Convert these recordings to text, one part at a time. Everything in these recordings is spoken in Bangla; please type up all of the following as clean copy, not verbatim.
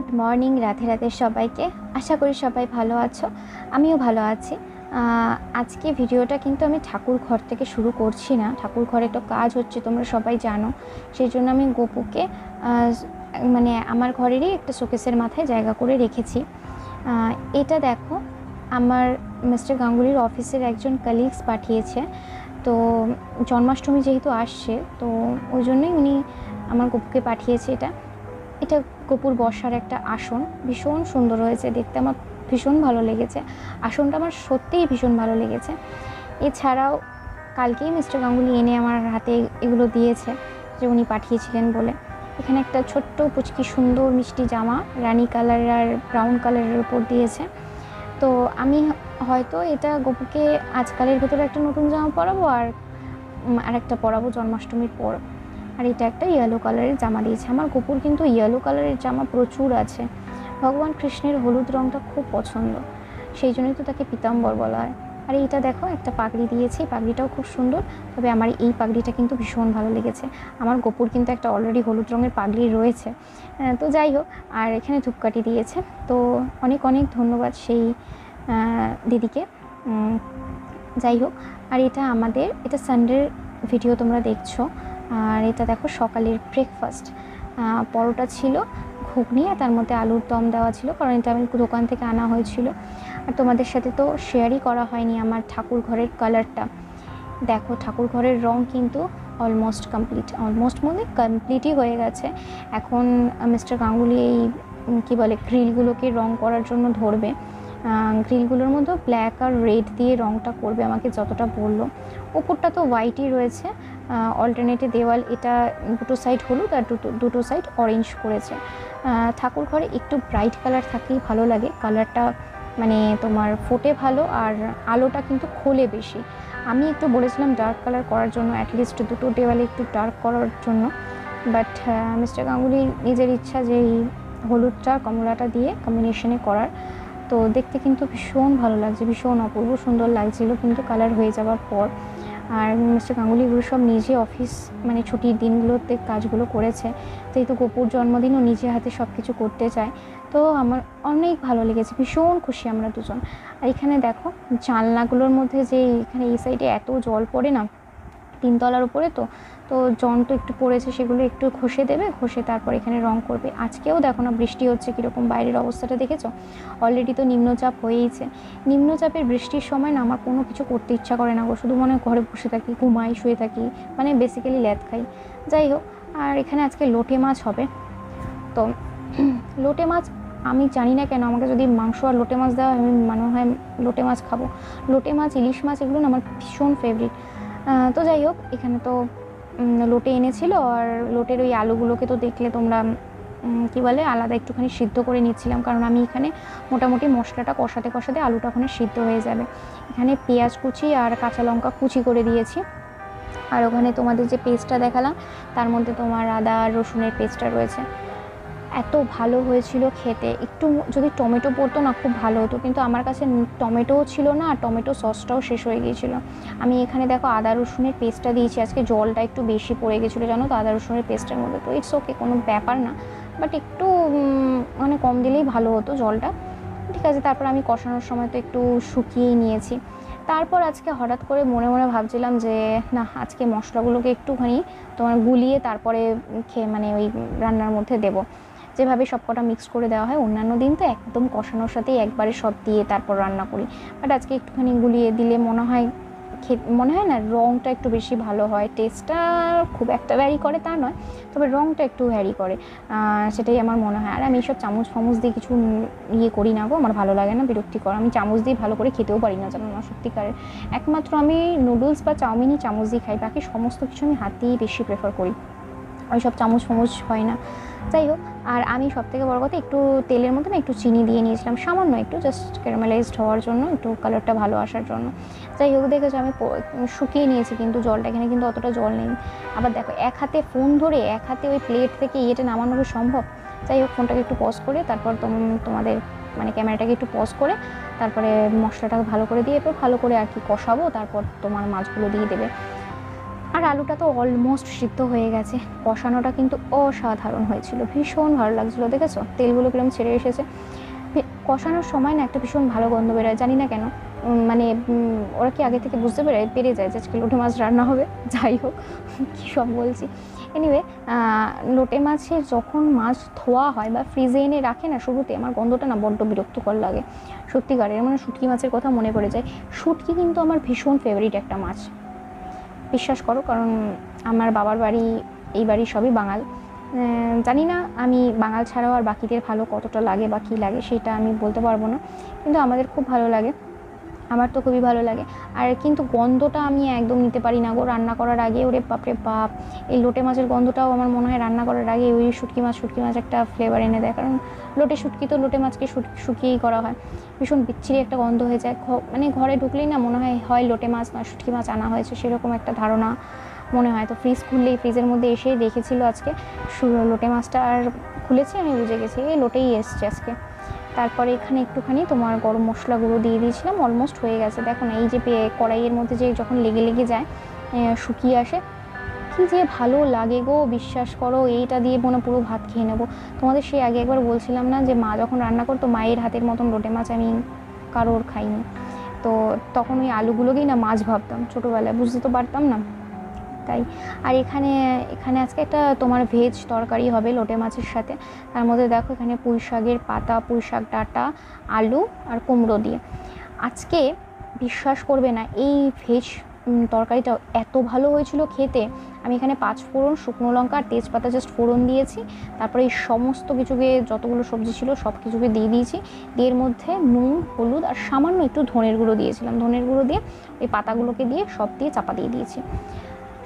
গুড মর্নিং, রাধে রাধে সবাইকে। আশা করি সবাই ভালো আছো, আমিও ভালো আছি। আজকে ভিডিওটা কিন্তু আমি ঠাকুর ঘর থেকে শুরু করছি না। ঠাকুর ঘরে তো কাজ হচ্ছে, তোমরা সবাই জানো। সেই জন্য আমি গপুকে মানে আমার ঘরেরই একটা শোকেসের মাথায় জায়গা করে রেখেছি। এটা দেখো, আমার মিস্টার গাঙ্গুলির অফিসের একজন কালিগস পাঠিয়েছে। তো জন্মাষ্টমী যেহেতু আসছে, তো ওই জন্যই উনি আমার গপুকে পাঠিয়েছে। এটা এটা গপুর বসার একটা আসন, ভীষণ সুন্দর হয়েছে দেখতে, আমার ভীষণ ভালো লেগেছে। আসনটা আমার সত্যিই ভীষণ ভালো লেগেছে। এছাড়াও কালকেই মিস্টার গাঙ্গুলি এনে আমার হাতে এগুলো দিয়েছে, যে উনি পাঠিয়েছিলেন বলে। এখানে একটা ছোট্ট পুচকি সুন্দর মিষ্টি জামা রানি কালার আর ব্রাউন কালারের উপর দিয়েছে। তো আমি হয়তো এটা গপুকে আজকালের ভেতরে একটা নতুন জামা পরাবো, আর একটা পরাবো জন্মাষ্টমীর পর। আর এটা একটা ইয়েলো কালারের জামা দিয়েছে। আমার গপুর কিন্তু ইয়েলো কালারের জামা প্রচুর আছে। ভগবান কৃষ্ণের হলুদ রঙটা খুব পছন্দ, সেই জন্যই তো তাকে পীতাম্বর বলা হয়। আর এইটা দেখো, একটা পাগড়ি দিয়েছে, পাগড়িটাও খুব সুন্দর। তবে আমার এই পাগড়িটা কিন্তু ভীষণ ভালো লেগেছে। আমার গপুর কিন্তু একটা অলরেডি হলুদ রঙের পাগড়ি রয়েছে। তো যাই হোক, আর এখানে ধূপকাঠি দিয়েছে। তো অনেক অনেক ধন্যবাদ সেই দিদিকে। যাই হোক, আর এটা সানডের ভিডিও তোমরা দেখছো। আর এটা দেখো সকালের ব্রেকফাস্ট, পরোটা ছিল, ঘুগনি, আর তার মধ্যে আলুর দম দেওয়া ছিল, কারণ এটা আমি দোকান থেকে আনা হয়েছিল। আর তোমাদের সাথে তো শেয়ারই করা হয়নি আমার ঠাকুর ঘরের কালারটা। দেখো, ঠাকুর ঘরের রং কিন্তু অলমোস্ট কমপ্লিটই হয়ে গেছে। এখন মিস্টার গাঙ্গুলি এই কী বলে গ্রিলগুলোকে রং করার জন্য ধরবে। গ্রিলগুলোর মধ্যে ব্ল্যাক আর রেড দিয়ে রংটা করবে আমাকে যতটা বললো। ওপরটা তো হোয়াইটই রয়েছে, অল্টারনেটে দেওয়াল, এটা দুটো সাইড হলুদ আর দুটো সাইড অরেঞ্জ করেছে। ঠাকুর ঘরে একটু ব্রাইট কালার থাকলেই ভালো লাগে, কালারটা মানে তোমার ফোটে ভালো, আর আলোটা কিন্তু খোলে বেশি। আমি একটু বলেছিলাম ডার্ক কালার করার জন্য, অ্যাটলিস্ট দুটো দেওয়ালে একটু ডার্ক করার জন্য, বাট মিস্টার গাঙ্গুলির নিজের ইচ্ছা যে এই হলুদটা কমলাটা দিয়ে কম্বিনেশনে করার। তো দেখতে কিন্তু ভীষণ ভালো লাগছে, ভীষণ অপূর্ব সুন্দর লাগছিল কিন্তু কালার হয়ে যাওয়ার পর। আর মিস্টার গাঙ্গুলি এগুলো সব নিজে অফিস মানে ছুটির দিনগুলোতে কাজগুলো করেছে, যেহেতু গপুর জন্মদিনও নিজে হাতে সব কিছু করতে চায়। তো আমার অনেক ভালো লেগেছে, ভীষণ খুশি আমরা দুজন। আর এখানে দেখো জানলাগুলোর মধ্যে যে এখানে এই সাইডে এত জল পড়ে না, তিনতলার উপরে তো জন তো একটু পড়েছে, সেগুলো একটু ঘষে দেবে, ঘষে তারপর এখানে রং করবে। আজকেও দেখো না বৃষ্টি হচ্ছে, কীরকম বাইরের অবস্থাটা দেখেছো। অলরেডি তো নিম্নচাপ হয়েইছে। নিম্নচাপের বৃষ্টির সময় না আমার কোনো কিছু করতে ইচ্ছা করে না গো, শুধু মনে ঘরে বসে থাকি, ঘুমাই, শুয়ে থাকি, মানে বেসিক্যালি ল্যাদ খাই। যাই হোক, আর এখানে আজকে লোটে মাছ হবে। তো লোটে মাছ আমি জানি না কেন, আমাকে যদি মাংস আর লোটে মাছ দেওয়া আমি মনে হয় লোটে মাছ খাবো। লোটে মাছ, ইলিশ মাছ, এগুলো না আমার ভীষণ ফেভারিট। তো যাই হোক, এখানে তো লোটে এনেছিল, আর লোটের ওই আলুগুলোকে তো দেখলে তোমরা কী বলে আলাদা একটুখানি সিদ্ধ করে নিচ্ছিলাম, কারণ আমি এখানে মোটামুটি মশলাটা কষাতে কষাতে আলুটা ওখানে সিদ্ধ হয়ে যাবে। এখানে পেঁয়াজ কুচি আর কাঁচা লঙ্কা কুচি করে দিয়েছি। আর ওখানে তোমাদের যে পেস্টটা দেখালাম, তার মধ্যে তোমার আদা আর রসুনের পেস্টটা রয়েছে। এত ভালো হয়েছিল খেতে। একটু যদি টমেটো পড়তো না খুব ভালো হতো, কিন্তু আমার কাছে টমেটোও ছিল না, আর টমেটো সসটাও শেষ হয়ে গিয়েছিলো। আমি এখানে দেখো আদা রসুনের পেস্টটা দিয়েছি। আজকে জলটা একটু বেশি পড়ে গেছিলো জানো তো আদা রসুনের পেস্টের মধ্যে। তো ইটস ওকে, কোনো ব্যাপার না, বাট একটু মানে কম দিলেই ভালো হতো জলটা। ঠিক আছে, তারপর আমি কষানোর সময় তো একটু শুকিয়েই নিয়েছি। তারপর আজকে হঠাৎ করে মনে মনে ভাবছিলাম যে না, আজকে মশলাগুলোকে একটুখানি তোমার গুলিয়ে তারপরে মানে ওই রান্নার মধ্যে দেবো। যেভাবে সব কটা মিক্স করে দেওয়া হয় অন্যান্য দিন, তো একদম কষানোর সাথেই একবারে সব দিয়ে তারপর রান্না করি। বাট আজকে একটুখানি গুলিয়ে দিলে মনে হয় না রঙটা একটু বেশি ভালো হয়। টেস্টটা খুব একটা ভ্যারি করে তা নয়, তবে রঙটা একটু ভ্যারি করে, সেটাই আমার মনে হয়। আর আমি এইসব চামচ ফামচ দিয়ে কিছু করি না গো, আমার ভালো লাগে না, বিরক্তিকর। আমি চামচ দিয়ে ভালো করে খেতেও পারি না জানো না, সত্যিকারের। একমাত্র আমি নুডলস বা চাউমিনই চামচ দিয়ে খাই, বাকি সমস্ত কিছু আমি হাত দিয়েই বেশি প্রেফার করি, ওই সব চামচ ফামচ হয় না। যাই হোক, আর আমি সবথেকে বড় কথা একটু তেলের মধ্যে না একটু চিনি দিয়ে নিয়েছিলাম, সামান্য একটু, জাস্ট ক্যারামেলাইজড হওয়ার জন্য, একটু কালারটা ভালো আসার জন্য। যাই হোক, দেখেছো আমি শুকিয়ে নিয়েছি কিন্তু জলটা, এখানে কিন্তু অতটা জল নেই। আবার দেখো, এক হাতে ফোন ধরে এক হাতে ওই প্লেট থেকে ইয়েটা নামানো কি সম্ভব? যাই হোক, ফোনটাকে একটু পজ করে তারপর তোমাদের মানে ক্যামেরাটাকে একটু পজ করে তারপরে মশলাটাকে ভালো করে দিয়ে এরপর ভালো করে আর কি কষাবো, তারপর তোমার মাছগুলো দিয়ে দেবে। আর আর আলুটা তো অলমোস্ট সিদ্ধ হয়ে গেছে। কষানোটা কিন্তু অসাধারণ হয়েছিল, ভীষণ ভালো লাগছিলো। দেখেছো তেলগুলো কিরকম ছেড়ে এসেছে। কষানোর সময় না একটা ভীষণ ভালো গন্ধ বেরোয়, জানি না কেন। মানে ওরা কি আগে থেকে বুঝতে পেরে যায় যে আজকে লোটে মাছ রান্না হবে। যাই হোক, কী সব বলছি। এনিওয়ে, লোটে মাছের যখন মাছ ধোয়া হয় বা ফ্রিজে এনে রাখে না শুরুতে, আমার গন্ধটা না বড্ড বিরক্তকর লাগে সত্যিকারের। মানে শুটকি মাছের কথা মনে পড়ে যায়। শুটকি কিন্তু আমার ভীষণ ফেভারিট একটা মাছ, বিশ্বাস করো। কারণ আমার বাবার বাড়ি, এই বাড়ি সবই বাঙাল। জানি না আমি বাঙাল ছাড়াও আর বাকিদের ভালো কতটা লাগে বা কী লাগে সেটা আমি বলতে পারবো না, কিন্তু আমাদের খুব ভালো লাগে। আমার তো খুবই ভালো লাগে। আর কিন্তু গন্ধটা আমি একদম নিতে পারি না গো রান্না করার আগে। ওরে বাপরে বাপ, এই লোটে মাছের গন্ধটাও আমার মনে হয় রান্না করার আগে ওই শুটকি মাছ একটা ফ্লেভার এনে দেয়। কারণ শুটকি তো লোটে মাছকে শুকিয়েই করা হয়। ভীষণ বিচ্ছিরি একটা গন্ধ হয়ে যায়। মানে ঘরে ঢুকলেই না মনে হয় লোটে মাছ নয় শুটকি মাছ আনা হয়েছে, সেরকম একটা ধারণা মনে হয়। তো ফ্রিজ খুললেই, ফ্রিজের মধ্যে এসেই দেখেছিল আজকে লোটে মাছটা, আর খুলেছি আমি বুঝে গেছি এই লোটেই এসছে আজকে। তারপরে এখানে একটুখানি তোমার গরম মশলা গুঁড়ো দিয়ে দিয়েছিলাম, অলমোস্ট হয়ে গেছে। দেখো না এই যে কড়াইয়ের মধ্যে যে যখন লেগে যায় শুকিয়ে আসে, কী যে ভালো লাগে গো, বিশ্বাস করো। এইটা দিয়ে মনে পুরো ভাত খেয়ে নেবো। তোমাদের সেই আগে একবার বলছিলাম না যে মা যখন রান্না করতো, মায়ের হাতের মতন লোটে মাছ আমি কারোর খাইনি। তো তখন ওই আলুগুলোকেই না মাছ ভাবতাম ছোটোবেলায়, বুঝতে তো পারতাম না তাই। আর এখানে আজকে একটা তোমার ভেজ তরকারি হবে লোটে মাছের সাথে। তার মধ্যে দেখো এখানে পুঁই শাকের পাতা, পুঁই শাক ডাঁটা, আলু আর কুমড়ো দিয়ে। আজকে বিশ্বাস করবে না, এই ভেজ তরকারিটা এত ভালো হয়েছিল খেতে। আমি এখানে 5 ফোড়ন, শুকনো লঙ্কা আর তেজপাতা জাস্ট ফোড়ন দিয়েছি। তারপরে এই সমস্ত কিছুকে, যতগুলো সবজি ছিল সব কিছুকে দিয়ে দিয়েছি। এর মধ্যে নুন, হলুদ আর সামান্য একটু ধনের গুঁড়ো দিয়েছিলাম। ধনের গুঁড়ো দিয়ে ওই পাতাগুলোকে দিয়ে সব দিয়ে চাপা দিয়ে দিয়েছি।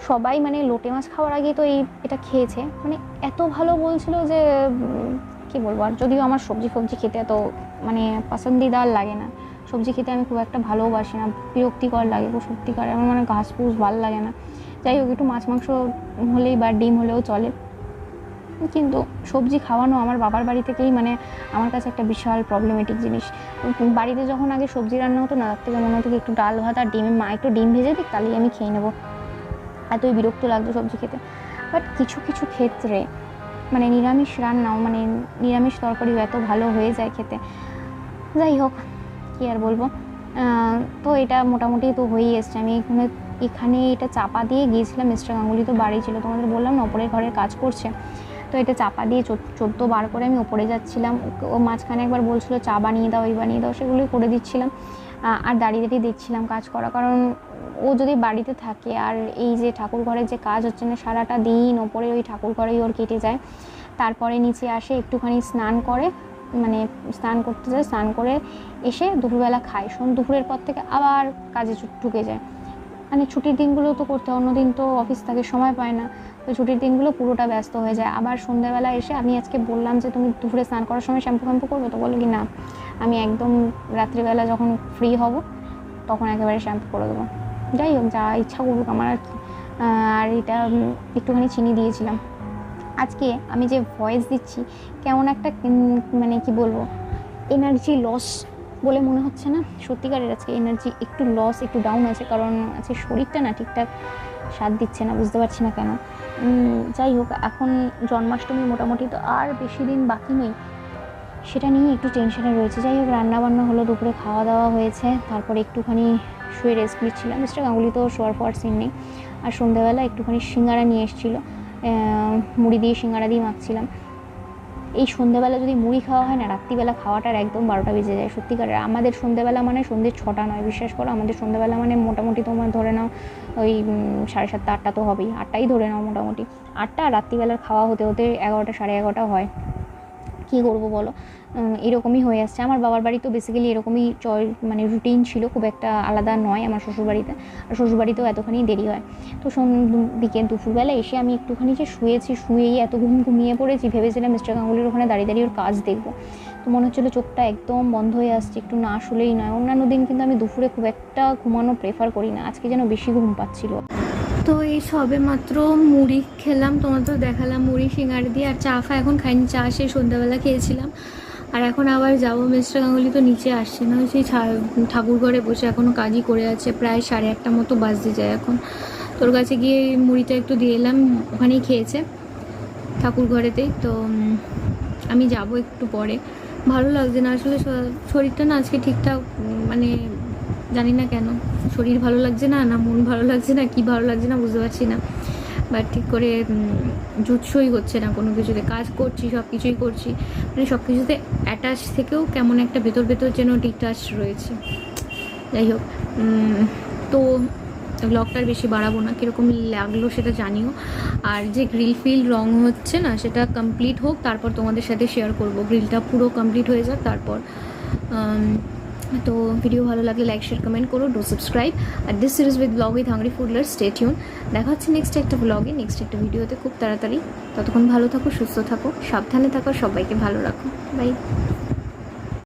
সবাই মানে লোটে মাছ খাওয়ার আগে তো এটা খেয়েছে, মানে এত ভালো বলছিল যে কি বলবো। আর যদিও আমার সবজি খেতে এত মানে পছন্দিদার লাগে না, সবজি খেতে আমি খুব একটা ভালোবাসি না, বিরক্তিকর লাগে খুব সত্যিকার। আমার মানে ঘাস ফুস ভালো লাগে না। যাই হোক, একটু মাছ মাংস হলেই বা ডিম হলেও চলে, কিন্তু সবজি খাওয়ানো আমার বাবার বাড়ি থেকেই মানে আমার কাছে একটা বিশাল প্রবলেমেটিক জিনিস। বাড়িতে যখন আগে সবজি রান্না হতো না, তার থেকে মনে হতো একটু ডাল ভাত আর মা একটু ডিম ভেজে দিক, তাহলেই আমি খেয়ে নেবো। এতই বিরক্ত লাগতো সবজি খেতে। বাট কিছু ক্ষেত্রে মানে নিরামিষ রান্নাও, মানে নিরামিষ তরকারিও এত ভালো হয়ে যায় খেতে। যাই হোক, কী আর বলবো। তো এটা মোটামুটি তো হয়েই এসছে। আমি এখানে এটা চাপা দিয়ে গিয়েছিলাম। মিস্টার গাঙ্গুলি তো বাড়ি ছিল, তোমাদের বললাম না ওপরের ঘরের কাজ করছে। তো এটা চাপা দিয়ে 14 বার করে আমি ওপরে যাচ্ছিলাম। ও মাঝখানে একবার বলছিল চা বানিয়ে দাও, এই বানিয়ে দাও, সেগুলোই করে দিচ্ছিলাম। আর দাঁড়িয়ে দেখছিলাম কাজ করা। কারণ ও যদি বাড়িতে থাকে আর এই যে ঠাকুর ঘরের যে কাজ হচ্ছে না, সারাটা দিন ওপরে ওই ঠাকুর ঘরেই ওর কেটে যায়। তারপরে নিচে আসে, একটুখানি স্নান করে, মানে স্নান করতে যায়, স্নান করে এসে দুপুরবেলা খায়। দুপুরের পর থেকে আবার কাজে ঢুকে যায়। মানে ছুটির দিনগুলো তো করতে হয়, অন্যদিন তো অফিস থাকে, সময় পায় না। তো ছুটির দিনগুলো পুরোটা ব্যস্ত হয়ে যায়। আবার সন্ধ্যাবেলা এসে আমি আজকে বললাম যে তুমি দুপুরে স্নান করার সময় শ্যাম্পু করবে, তো বললো কি না, আমি একদম রাত্রিবেলা যখন ফ্রি হব তখন একেবারে শ্যাম্পু করে দেবো। যাই হোক, যা ইচ্ছা করুক আমার আর কি। আর এটা একটুখানি চিনি দিয়েছিলাম। আজকে আমি যে ভয়েস দিচ্ছি কেমন একটা মানে কি বলবো, এনার্জি লস বলে মনে হচ্ছে না সত্যিকারের। আজকে এনার্জি একটু লস, একটু ডাউন আছে, কারণ আজকে শরীরটা না ঠিকঠাক সাথ দিচ্ছে না, বুঝতে পারছি না কেন। যাই হোক, এখন জন্মাষ্টমী মোটামুটি তো আর বেশি দিন বাকি নেই, সেটা নিয়ে একটু টেনশনে রয়েছে। যাই হোক, রান্নাবান্না হলো, দুপুরে খাওয়া দাওয়া হয়েছে, তারপরে একটুখানি শুয়ে রেস্ট নিচ্ছিলাম। মিস্টার গাঙ্গুলি তো শোয়ার পর সিন নেই। আর সন্ধ্যাবেলা একটুখানি সিঙ্গারা নিয়ে এসেছিলো, মুড়ি দিয়ে সিঙ্গারা দিয়ে মাখছিলাম। এই সন্ধ্যাবেলা যদি মুড়ি খাওয়া হয় না, রাত্রিবেলা খাওয়াটার একদম 12টা বেজে যায় সত্যিকারের। আমাদের সন্ধ্যাবেলা মানে সন্ধ্যে 6টা নয়, বিশ্বাস করো। আমাদের সন্ধ্যাবেলা মানে মোটামুটি তোমার ধরে নাও ওই 7:30 8টা তো হবেই, 8টাই ধরে নাও মোটামুটি 8টা। রাত্রিবেলার খাওয়া হতে 11টা 11:30 হয়। কী করবো বলো, এরকমই হয়ে আসছে। আমার বাবার বাড়ি তো বেসিক্যালি এরকমই মানে রুটিন ছিল, খুব একটা আলাদা নয় আমার শ্বশুরবাড়িতে। আর শ্বশুরবাড়িতেও এতখানি দেরি হয়। তো দুপুরবেলা এসে আমি একটুখানি যে শুয়েই এত ঘুমিয়ে পড়েছি। ভেবেছিলাম মিস্টার গাঙ্গুলির ওখানে দাঁড়িয়ে ওর কাজ দেখবো। তো মনে হচ্ছিলো চোখটা একদম বন্ধ হয়ে আসছে, একটু না শুলেই নয়। অন্যান্য দিন কিন্তু আমি দুপুরে খুব একটা ঘুমানো প্রেফার করি না, আজকে যেন বেশি ঘুম পাচ্ছিলো। তো এই সবে মাত্র মুড়ি খেলাম, তোমার তো দেখালাম মুড়ি সিঙ্গাড়া দিয়ে। আর চা এখন খাইনি, চা সেই সন্ধ্যাবেলা খেয়েছিলাম। আর এখন আবার যাবো, মিস্টার গাঙ্গুলি তো নিচে আসছে না, সেই ঠাকুর ঘরে বসে এখনও কাজই করে আছে। প্রায় 8:30 মতো বাজতে যায় এখন। তোর কাছে গিয়ে মুড়িটা একটু দিয়ে এলাম, ওখানেই খেয়েছে ঠাকুর ঘরেতেই। তো আমি যাব একটু পরে। ভালো লাগছে না আসলে, শরীরটা না আজকে ঠিকঠাক মানে জানি না কেন শরীর ভালো লাগছে না, না মন ভালো লাগছে না, কি ভালো লাগছে না বুঝতে পারছি না। বাট ঠিক করে জুৎসই হচ্ছে না কোনো কিছুতে। কাজ করছি, সব কিছুই করছি, মানে সব কিছুতে অ্যাটাচ থেকেও কেমন একটা ভেতর ভেতর যেন ডিটাচ রয়েছে। যাই হোক, তো ব্লগটার বেশি বাড়াবো না, কীরকম লাগলো সেটা জানিও। আর যে গ্রিল ফিল রং হচ্ছে না সেটা কমপ্লিট হোক, তারপর তোমাদের সাথে শেয়ার করব। গ্রিলটা পুরো কমপ্লিট হয়ে যাক তারপর। তো ভিডিও ভালো লাগলে লাইক শেয়ার কমেন্ট করো, ডু সাবস্ক্রাইব। আর this series with blog with hungry foodler, stay tune. দেখা হচ্ছে নেক্সট একটা ব্লগে, নেক্সট একটা ভিডিওতে খুব তাড়াতাড়ি। ততক্ষণ ভালো থাকো, সুস্থ থাকো, সাবধানে থাকো, সবাইকে ভালো রাখো। বাই।